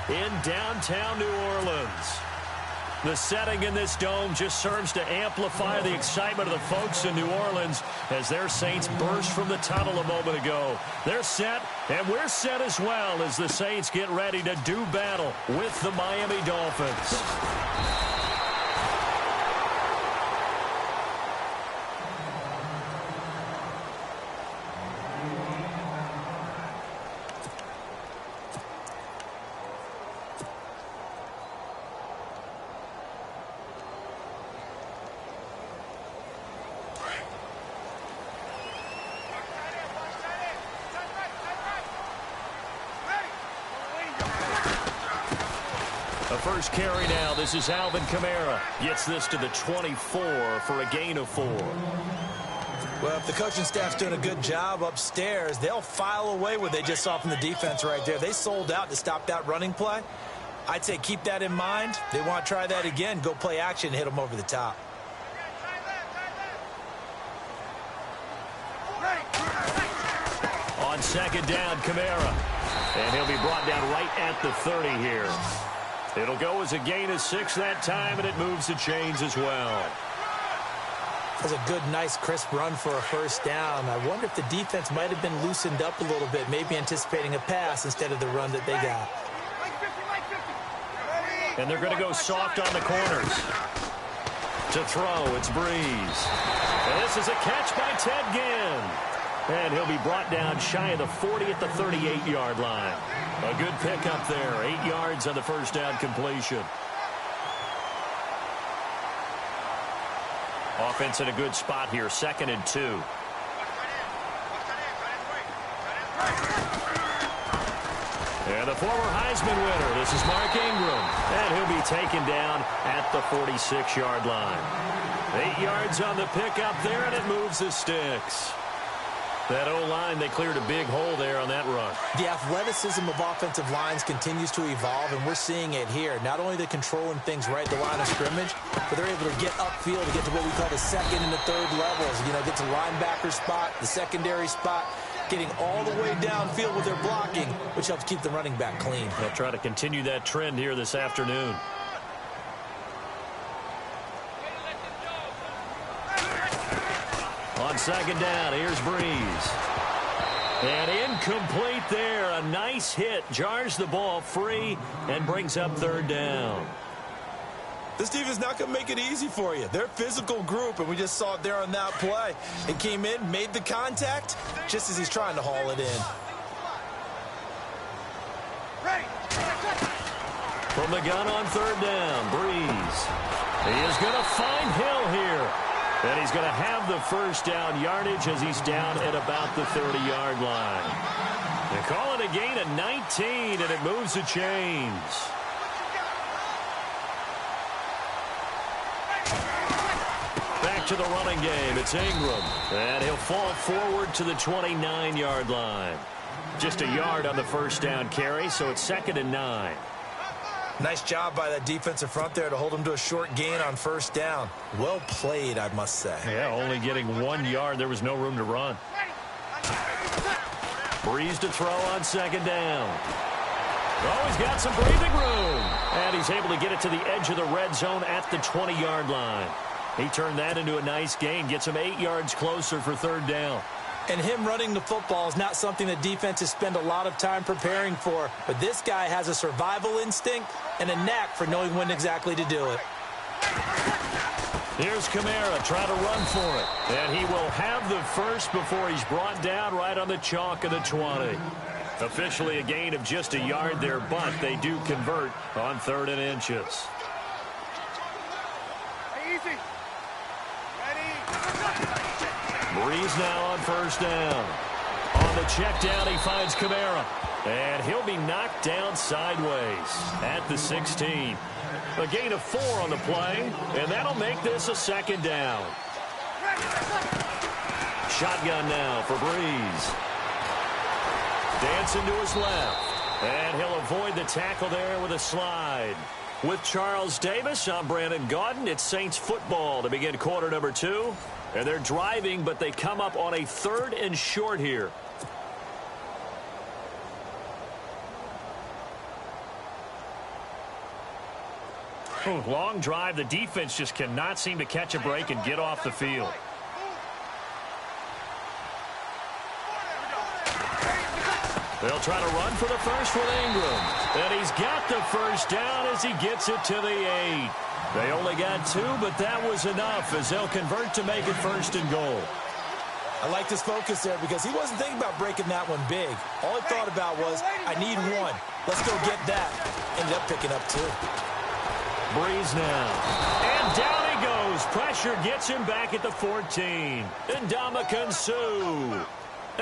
in downtown New Orleans. The setting in this dome just serves to amplify the excitement of the folks in New Orleans as their Saints burst from the tunnel a moment ago. They're set, and we're set as well as the Saints get ready to do battle with the Miami Dolphins. The first carry now. This is Alvin Kamara. Gets this to the 24 for a gain of 4. Well, if the coaching staff's doing a good job upstairs, they'll file away what they just saw from the defense right there. They sold out to stop that running play. I'd say keep that in mind. They want to try that again. Go play action and hit them over the top. On second down, Kamara. And he'll be brought down right at the 30 here. It'll go as a gain of 6 that time, and it moves the chains as well. That was a good, nice, crisp run for a first down. I wonder if the defense might have been loosened up a little bit, maybe anticipating a pass instead of the run that they got. And they're going to go soft on the corners. To throw, it's Breeze. And this is a catch by Ted Ginn. And he'll be brought down shy of the 40 at the 38-yard line. A good pickup there. 8 yards on the first down completion. Offense in a good spot here. 2nd and 2. And the former Heisman winner. This is Mark Ingram. And he'll be taken down at the 46-yard line. 8 yards on the pickup there, and it moves the sticks. That O-line, they cleared a big hole there on that run. The athleticism of offensive lines continues to evolve, and we're seeing it here. Not only they're controlling things right at the line of scrimmage, but they're able to get upfield to get to what we call the second and the third levels. You know, get to linebacker spot, the secondary spot, getting all the way downfield with their blocking, which helps keep the running back clean. They'll try to continue that trend here this afternoon. On second down, here's Breeze. And incomplete there. A nice hit. Jars the ball free and brings up 3rd down. This team is not going to make it easy for you. They're a physical group, and we just saw it there on that play. It came in, made the contact, just as he's trying to haul it in. From the gun on 3rd down, Breeze. He is going to find Hill here. And he's going to have the first down yardage as he's down at about the 30-yard line. They call it a gain of 19, and it moves the chains. Back to the running game. It's Ingram. And he'll fall forward to the 29-yard line. Just a yard on the first down carry, so it's 2nd and 9. Nice job by that defensive front there to hold him to a short gain on first down. Well played, I must say. Yeah, only getting 1 yard. There was no room to run. Breeze to throw on 2nd down. Oh, he's got some breathing room. And he's able to get it to the edge of the red zone at the 20-yard line. He turned that into a nice gain. Gets him 8 yards closer for 3rd down. And him running the football is not something that defenses spend a lot of time preparing for. But this guy has a survival instinct and a knack for knowing when exactly to do it. Here's Kamara trying to run for it. And he will have the first before he's brought down right on the chalk of the 20. Officially a gain of just a yard there, but they do convert on 3rd and inches. Easy. Breeze now on first down. On the check down, he finds Kamara. And he'll be knocked down sideways at the 16. A gain of 4 on the play, and that'll make this a 2nd down. Shotgun now for Breeze. Dancing to his left. And he'll avoid the tackle there with a slide. With Charles Davis, I'm Brandon Gaudin. It's Saints football to begin quarter number 2. And they're driving, but they come up on a 3rd and short here. Ooh, long drive. The defense just cannot seem to catch a break and get off the field. They'll try to run for the first with Ingram. And he's got the first down as he gets it to the 8. They only got 2, but that was enough as they'll convert to make it 1st and goal. I like this focus there because he wasn't thinking about breaking that one big. All he thought about was, I need 1. Let's go get that. Ended up picking up 2. Breeze now. And down he goes. Pressure gets him back at the 14. And Ndamukong Suh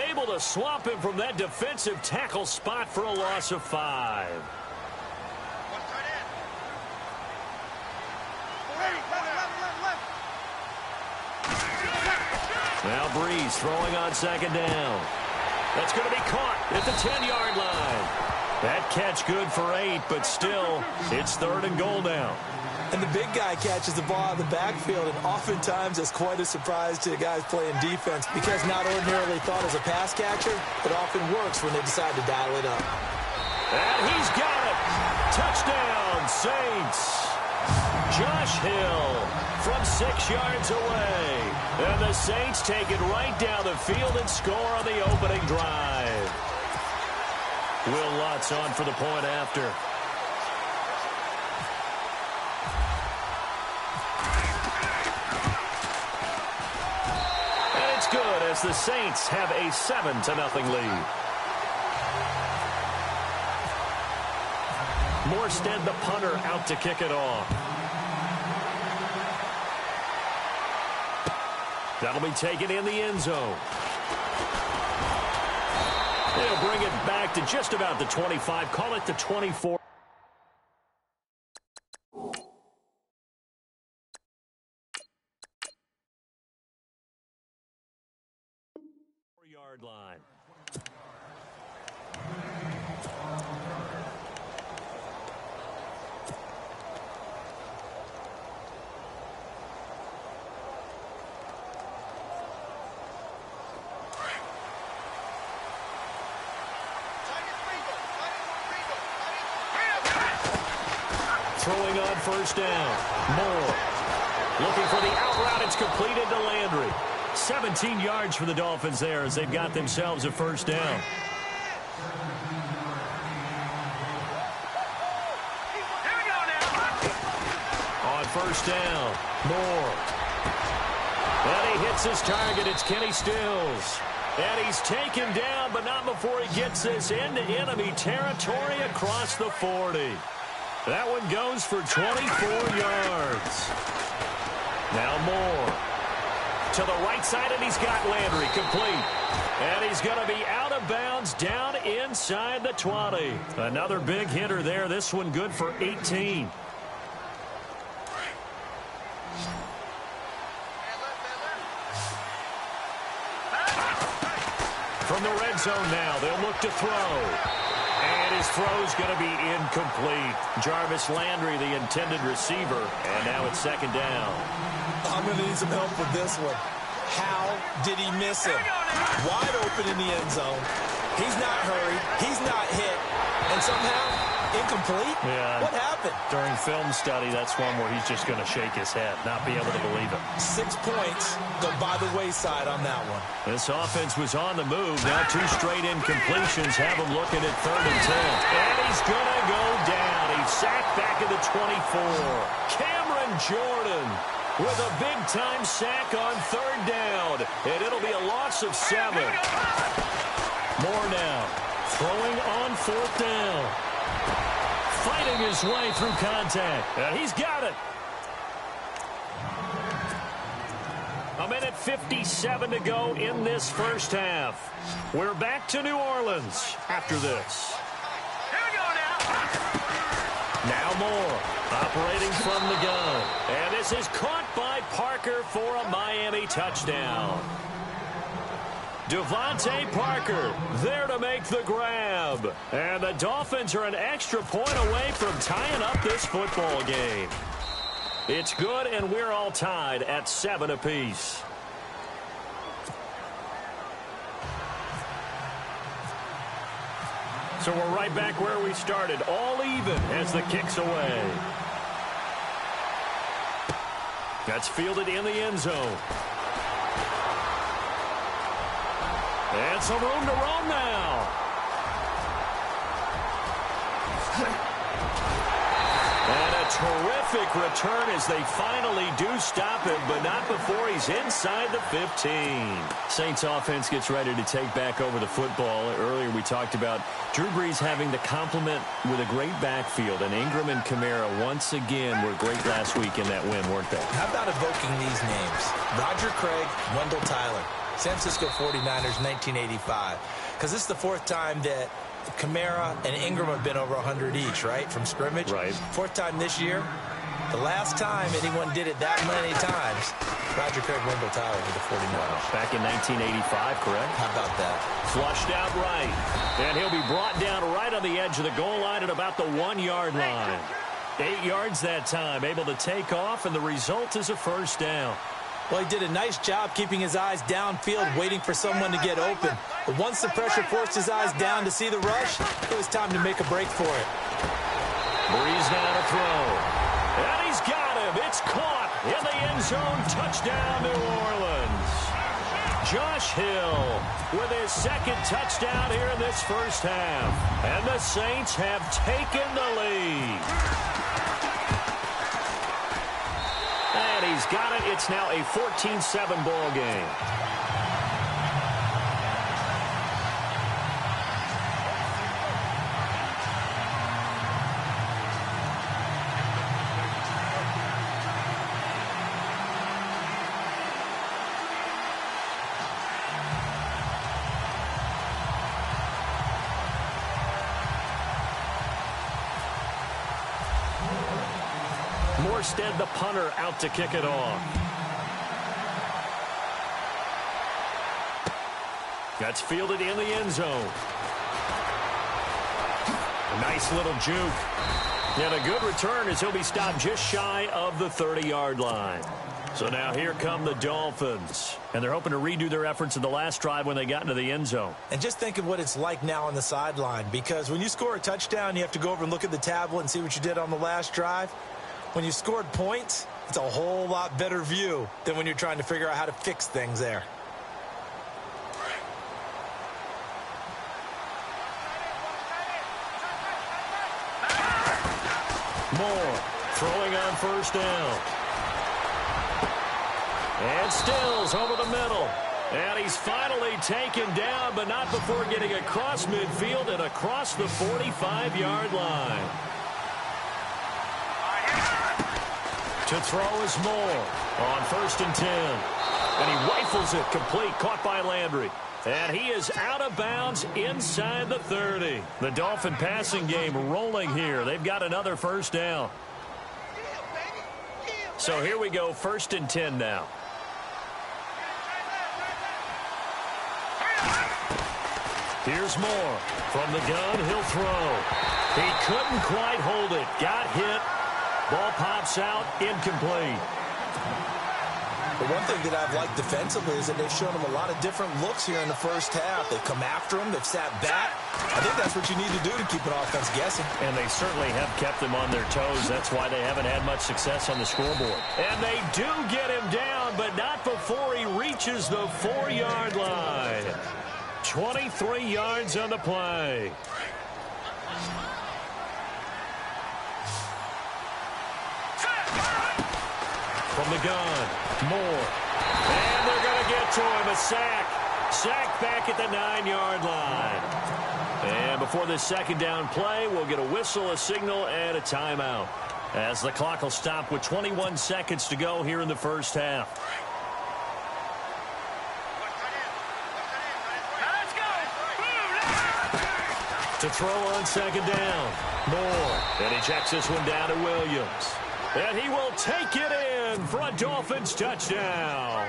able to swamp him from that defensive tackle spot for a loss of 5. Now Breeze throwing on 2nd down. That's going to be caught at the 10-yard line. That catch good for 8, but still, it's 3rd and goal now. And the big guy catches the ball out of the backfield, and oftentimes it's quite a surprise to the guys playing defense because not ordinarily thought as a pass catcher, it often works when they decide to dial it up. And he's got it. Touchdown, Saints. Josh Hill from 6 yards away. And the Saints take it right down the field and score on the opening drive. Will Lutz on for the point after. And it's good as the Saints have a 7-0 lead. Morstead, the punter, out to kick it off. That'll be taken in the end zone. They'll bring it back to just about the 25. Call it the 24. Yard line. Throwing on 1st down. Moore. Looking for the out route. It's completed to Landry. 17 yards for the Dolphins there as they've got themselves a 1st down. On 1st down, Moore. And he hits his target. It's Kenny Stills. And he's taken down, but not before he gets this into enemy territory across the 40. That one goes for 24 yards. Now Moore. To the right side, and he's got Landry complete. And he's going to be out of bounds down inside the 20. Another big hitter there. This one good for 18. From the red zone now, they'll look to throw. And his throw's going to be incomplete. Jarvis Landry, the intended receiver. And now it's 2nd down. I'm going to need some help with this one. How did he miss him? Wide open in the end zone. He's not hurried. He's not hit. And somehow, incomplete? Yeah. What happened? During film study, that's one where he's just going to shake his head, not be able to believe it. 6 points go by the wayside on that one. This offense was on the move. Now 2 straight incompletions have him looking at 3rd and 10. And he's going to go down. He's sacked back at the 24. Cameron Jordan with a big-time sack on 3rd down. And it'll be a loss of 7. Moore now throwing on 4th down. Fighting his way through contact. And he's got it. 1:57 to go in this first half. We're back to New Orleans after this. Here we go now. Now Moore operating from the gun. And this is caught by Parker for a Miami touchdown. Devontae Parker there to make the grab. And the Dolphins are an extra point away from tying up this football game. It's good, and we're all tied at 7 apiece. So we're right back where we started, all even as the kick's away. That's fielded in the end zone. And some room to roam now. And a terrific return as they finally do stop him, but not before he's inside the 15. Saints offense gets ready to take back over the football. Earlier we talked about Drew Brees having the complement with a great backfield, and Ingram and Kamara once again were great last week in that win, weren't they? How about evoking these names? Roger Craig, Wendell Tyler, San Francisco 49ers, 1985. Because this is the fourth time that Kamara and Ingram have been over 100 each, right, from scrimmage? Right. Fourth time this year. The last time anyone did it that many times, Roger Craig, Wendell Tyler with the 49ers. Back in 1985, correct? How about that? Flushed out right. And he'll be brought down right on the edge of the goal line at about the 1-yard line. 8 yards that time, able to take off, and the result is a first down. Well, he did a nice job keeping his eyes downfield, waiting for someone to get open. But once the pressure forced his eyes down to see the rush, it was time to make a break for it. Breeze now to throw. And he's got him. It's caught in the end zone. Touchdown, New Orleans. Josh Hill with his second touchdown here in this first half. And the Saints have taken the lead. And he's got it. It's now a 14-7 ball game. Morstead, the punter, out to kick it off. That's fielded in the end zone. A nice little juke. And a good return as he'll be stopped just shy of the 30-yard line. So now here come the Dolphins. And they're hoping to redo their efforts in the last drive when they got into the end zone. And just think of what it's like now on the sideline. Because when you score a touchdown, you have to go over and look at the tablet and see what you did on the last drive. When you scored points, it's a whole lot better view than when you're trying to figure out how to fix things there. Moore throwing on first down. And Stills over the middle. And he's finally taken down, but not before getting across midfield and across the 45-yard line. To throw is Moore on 1st and 10. And he rifles it complete, caught by Landry. And he is out of bounds inside the 30. The Dolphin passing game rolling here. They've got another first down. So here we go, 1st and 10 now. Here's Moore. From the gun, he'll throw. He couldn't quite hold it. Got hit. Ball pops out, incomplete. But one thing that I've liked defensively is that they've shown him a lot of different looks here in the first half. They've come after him. They've sat back. I think that's what you need to do to keep an offense guessing. And they certainly have kept them on their toes. That's why they haven't had much success on the scoreboard. And they do get him down, but not before he reaches the 4-yard line. 23 yards on the play. From the gun, Moore. And they're going to get to him. A sack. Sack back at the 9-yard line. And before this second down play, we'll get a whistle, a signal, and a timeout. As the clock will stop with 21 seconds to go here in the first half. To throw on second down, Moore. And he checks this one down to Williams. And he will take it in for a Dolphins touchdown.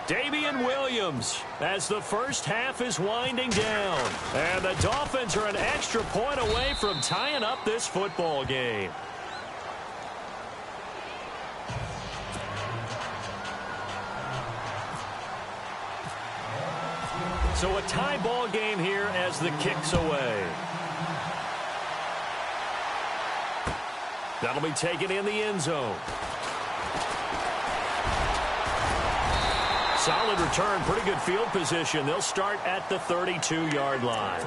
Damian Williams as the first half is winding down. And the Dolphins are an extra point away from tying up this football game. So a tie ball game here as the kick's away. That'll be taken in the end zone. solid return, pretty good field position. They'll start at the 32-yard line.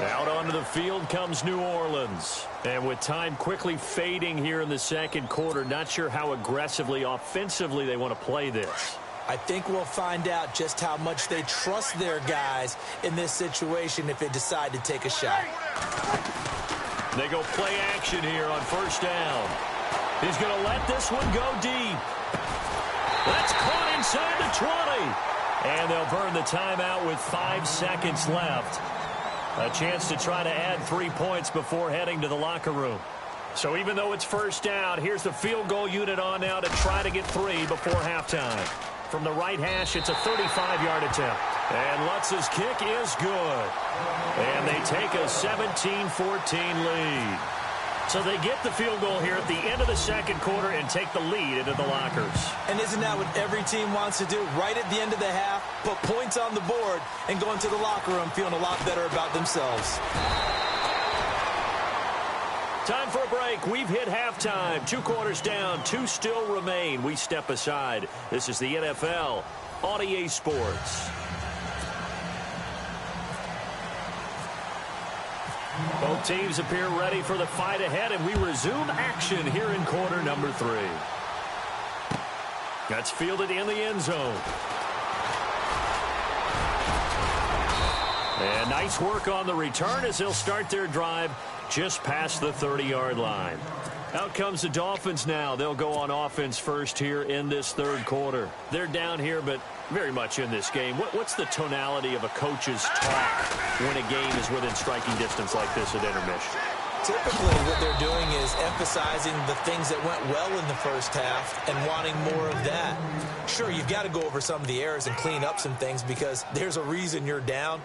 Out onto the field comes New Orleans. And with time quickly fading here in the second quarter, not sure how aggressively, offensively they want to play this. I think we'll find out just how much they trust their guys in this situation if they decide to take a shot. They go play action here on first down. He's going to let this one go deep. That's caught inside the 20. And they'll burn the timeout with 5 seconds left. A chance to try to add 3 points before heading to the locker room. So even though it's first down, here's the field goal unit on now to try to get 3 before halftime. From the right hash, it's a 35-yard attempt. And Lutz's kick is good. And they take a 17-14 lead. So they get the field goal here at the end of the second quarter and take the lead into the lockers. And isn't that what every team wants to do? Right at the end of the half, put points on the board and go into the locker room feeling a lot better about themselves. Time for a break. We've hit halftime. 2 quarters down. 2 still remain. We step aside. This is the NFL on EA Sports. Both teams appear ready for the fight ahead, and we resume action here in quarter number 3. That's fielded in the end zone. And nice work on the return as they'll start their drive just past the 30-yard line. Out comes the Dolphins now. They'll go on offense first here in this third quarter. They're down here, but very much in this game. What's the tonality of a coach's talk when a game is within striking distance like this at intermission? Typically, what they're doing is emphasizing the things that went well in the first half and wanting more of that. Sure, you've got to go over some of the errors and clean up some things because there's a reason you're down.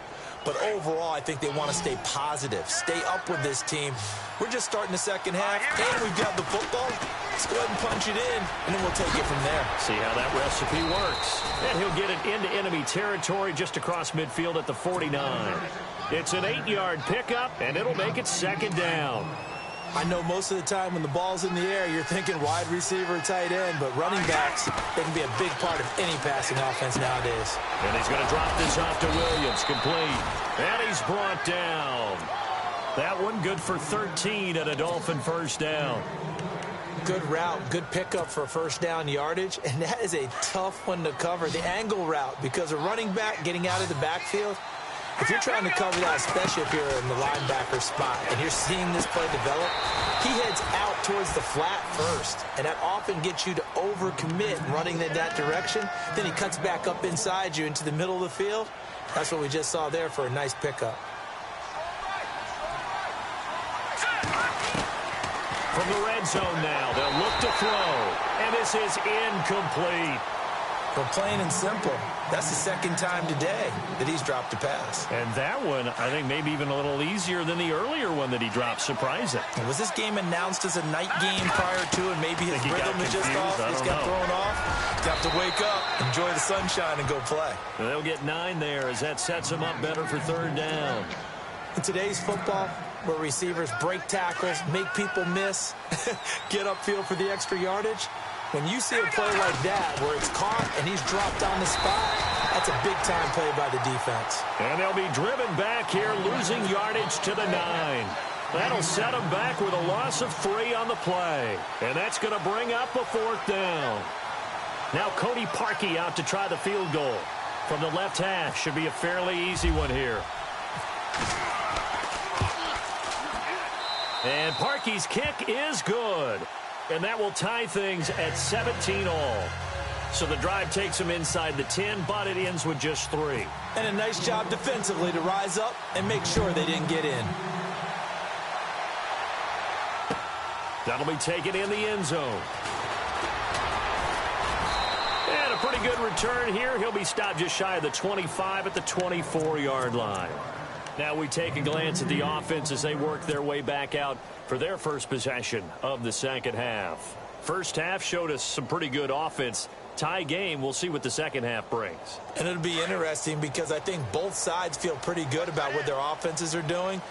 But overall, I think they want to stay positive, stay up with this team. We're just starting the second half, and we've got the football. Let's go ahead and punch it in, and then we'll take it from there. See how that recipe works. And he'll get it into enemy territory just across midfield at the 49. It's an 8-yard pickup, and it'll make it second down. I know most of the time when the ball's in the air, you're thinking wide receiver, tight end, but running backs, they can be a big part of any passing offense nowadays. And he's going to drop this off to Williams, complete. And he's brought down. That one good for 13 at a Dolphin first down. Good route, good pickup for first down yardage, and that is a tough one to cover. The angle route, because a running back getting out of the backfield, if you're trying to cover that, especially if you're in the linebacker spot, and you're seeing this play develop, he heads out towards the flat first, and that often gets you to overcommit running in that direction. Then he cuts back up inside you into the middle of the field. That's what we just saw there for a nice pickup. From the red zone now, they'll look to throw, and this is incomplete. Well, plain and simple, that's the second time today that he's dropped a pass. And that one, I think, maybe even a little easier than the earlier one that he dropped. Surprising. Was this game announced as a night game prior to, and maybe his rhythm is just off? He's got thrown off. He's got to wake up, enjoy the sunshine, and go play. They'll get 9 there as that sets him up better for third down. In today's football, where receivers break tackles, make people miss, get upfield for the extra yardage, when you see a play like that where it's caught and he's dropped on the spot, that's a big-time play by the defense. And they'll be driven back here, losing yardage to the 9. That'll set them back with a loss of 3 on the play. And that's going to bring up a fourth down. Now Cody Parkey out to try the field goal. From the left half, should be a fairly easy one here. And Parkey's kick is good. And that will tie things at 17 all. So the drive takes them inside the 10, but it ends with just 3. And a nice job defensively to rise up and make sure they didn't get in. That'll be taken in the end zone. And a pretty good return here. He'll be stopped just shy of the 25 at the 24-yard line. Now we take a glance at the offense as they work their way back out for their first possession of the second half. First half showed us some pretty good offense. Tie game, we'll see what the second half brings. And it'll be interesting because I think both sides feel pretty good about what their offenses are doing.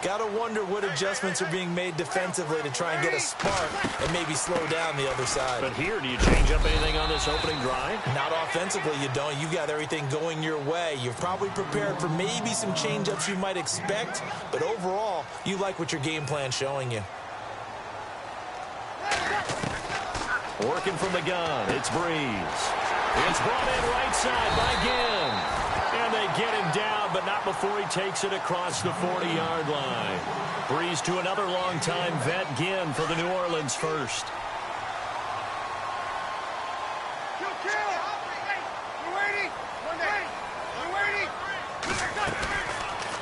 Got to wonder what adjustments are being made defensively to try and get a spark and maybe slow down the other side. But here, do you change up anything on this opening drive? Not offensively, you don't. You've got everything going your way. You're probably prepared for maybe some change-ups you might expect, but overall, you like what your game plan's showing you. Working from the gun, it's Breeze. It's brought in right side by Ginn. And they get him down, but not before he takes it across the 40-yard line. Breeze to another long-time vet, Ginn, for the New Orleans first.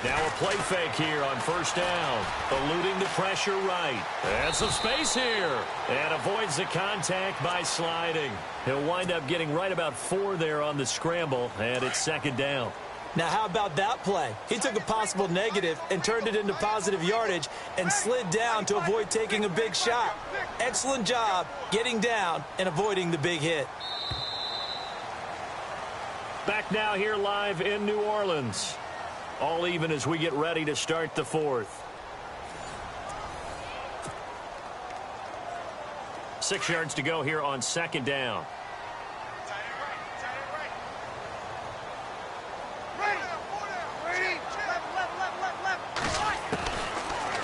Now a play fake here on first down. Eluding the pressure right. And some space here. And avoids the contact by sliding. He'll wind up getting right about 4 there on the scramble. And it's second down. Now, how about that play? He took a possible negative and turned it into positive yardage and slid down to avoid taking a big shot. Excellent job getting down and avoiding the big hit. Back now here live in New Orleans. All even as we get ready to start the fourth. 6 yards to go here on second down.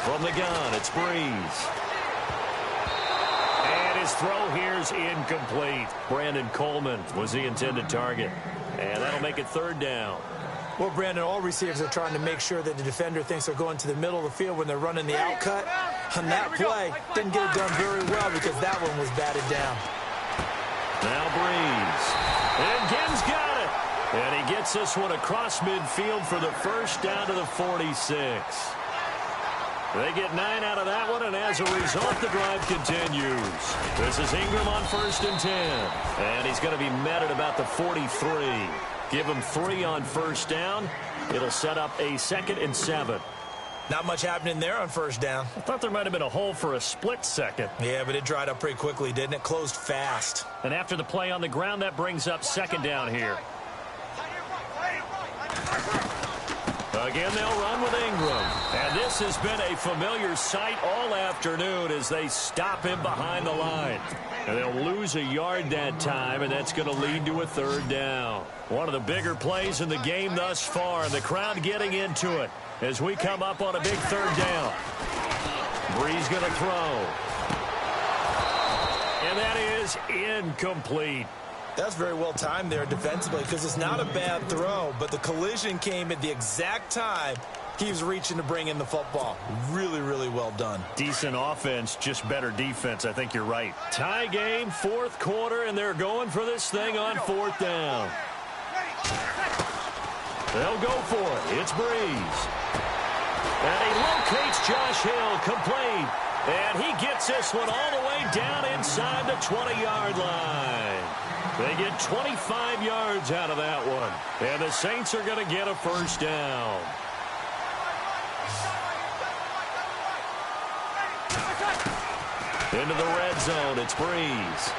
From the gun, it's Breeze. And his throw here's incomplete. Brandon Coleman was the intended target. And that'll make it third down. Well, Brandon, all receivers are trying to make sure that the defender thinks they're going to the middle of the field when they're running the outcut. On that play, didn't get it done very well because that one was batted down. Now Breeze. And Ginn's got it. And he gets this one across midfield for the first down to the 46. They get 9 out of that one, and as a result, the drive continues. This is Ingram on first and 10. And he's going to be met at about the 43. Give him 3 on first down. It'll set up a 2nd and 7. Not much happening there on first down. I thought there might have been a hole for a split second. Yeah, but it dried up pretty quickly, didn't it? Closed fast. And after the play on the ground, that brings up second down here. Again, they'll run with Ingram. And this has been a familiar sight all afternoon as they stop him behind the line. And they'll lose a yard that time, and that's going to lead to a third down. One of the bigger plays in the game thus far, and the crowd getting into it as we come up on a big third down. Breeze going to throw. And that is incomplete. That's very well timed there defensively because it's not a bad throw, but the collision came at the exact time he was reaching to bring in the football. Really, really well done. Decent offense, just better defense. I think you're right. Tie game, fourth quarter, and they're going for this thing on fourth down. They'll go for it. It's Breeze. And he locates Josh Hill, complete. And he gets this one all the way down inside the 20-yard line. They get 25 yards out of that one. And the Saints are going to get a first down. Into the red zone, it's Breeze.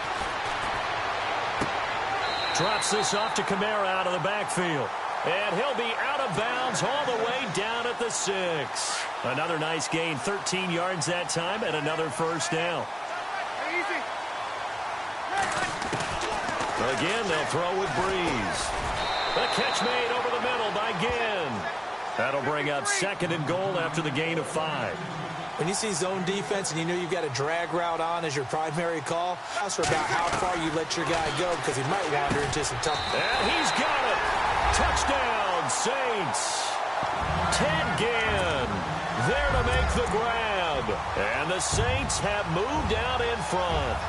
Drops this off to Kamara out of the backfield. And he'll be out of bounds all the way down at the 6. Another nice gain, 13 yards that time, and another first down. Again, they'll throw with Breeze. The catch made over the middle by Ginn. That'll bring up 2nd and goal after the gain of 5. When you see zone defense and you know you've got a drag route on as your primary call, ask for about how far you let your guy go because he might wander into some tough. And he's got it. Touchdown, Saints. Ted Ginn there to make the grab. And the Saints have moved out in front.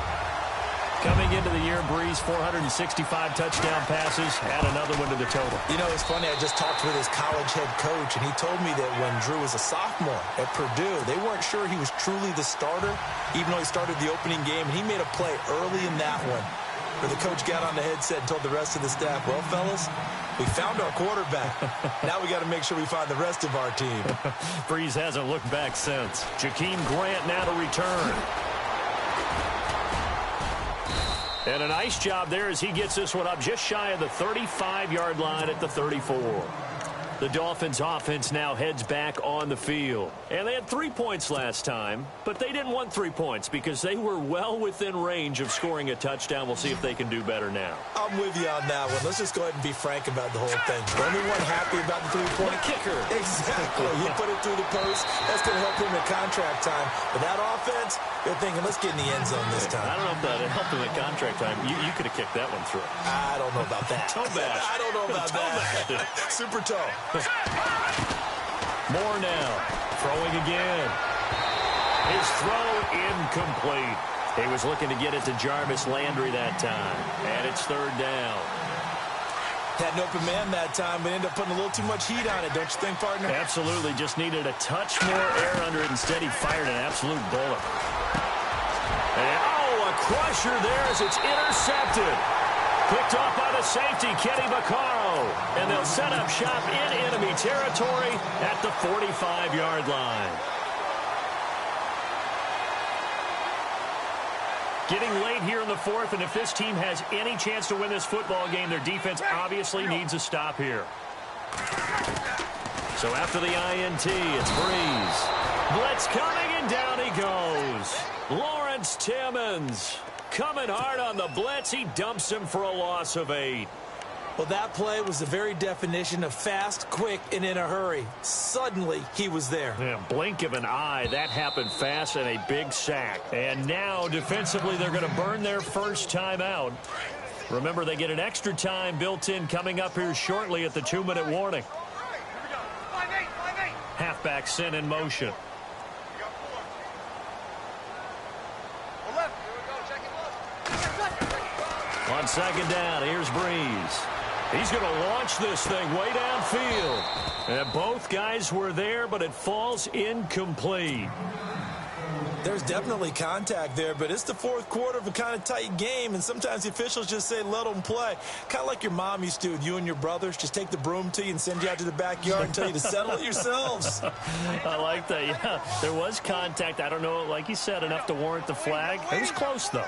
Coming into the year, Breeze, 465 touchdown passes, add another one to the total. You know, it's funny, I just talked with his college head coach, and he told me that when Drew was a sophomore at Purdue, they weren't sure he was truly the starter, even though he started the opening game, and he made a play early in that one, where the coach got on the headset and told the rest of the staff, well, fellas, we found our quarterback. Now we got to make sure we find the rest of our team. Breeze hasn't looked back since. Jakeem Grant now to return. And a nice job there as he gets this one up just shy of the 35-yard line at the 34. The Dolphins offense now heads back on the field. And they had 3 points last time, but they didn't want 3 points because they were well within range of scoring a touchdown. We'll see if they can do better now. I'm with you on that one. Let's just go ahead and be frank about the whole thing. The only one happy about the 3-point kicker. Exactly. He put it through the post. That's going to help him in contract time. But that offense, they're thinking, let's get in the end zone this time. I don't know if that helped him in contract time. You could have kicked that one through. I don't know about that. Toe bash. I don't know about that. Super toe. More now. Throwing again. His throw incomplete. He was looking to get it to Jarvis Landry that time. And it's 3rd down. Had an open man that time, but ended up putting a little too much heat on it, don't you think, partner? Absolutely. Just needed a touch more air under it. Instead, he fired an absolute bullet. And, a crusher there as it's intercepted. Picked off by the safety, Kenny Vaccaro. And they'll set up shop in enemy territory at the 45-yard line. Getting late here in the 4th, and if this team has any chance to win this football game, their defense obviously needs a stop here. So after the INT, it's Breeze. Blitz coming, and down he goes. Lawrence Timmons coming hard on the blitz. He dumps him for a loss of 8. Well, that play was the very definition of fast, quick, and in a hurry. Suddenly, he was there. Yeah, blink of an eye. That happened fast and a big sack. And now, defensively, they're going to burn their first time out. Remember, they get an extra time built in coming up here shortly at the 2-minute warning. Halfback sent in motion. On 2nd down, here's Breeze. He's going to launch this thing way downfield. And both guys were there, but it falls incomplete. There's definitely contact there, but it's the 4th quarter of a kind of tight game, and sometimes the officials just say, let them play. Kind of like your mom used to with you and your brothers. Just take the broom to you and send you out to the backyard and tell you to settle it yourselves. I like that, yeah. There was contact. I don't know, like you said, enough to warrant the flag. It was close, though.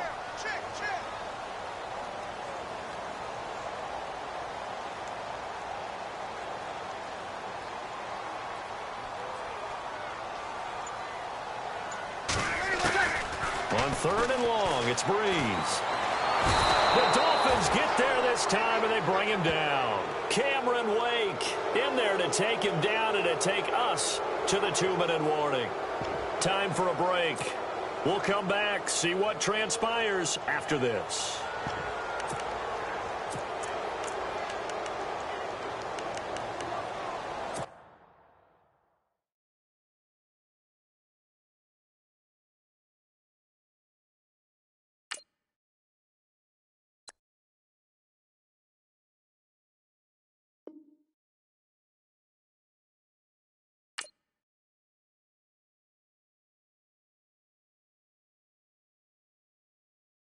On 3rd and long, it's Breeze. The Dolphins get there this time, and they bring him down. Cameron Wake in there to take him down and to take us to the 2-minute warning. Time for a break. We'll come back, see what transpires after this.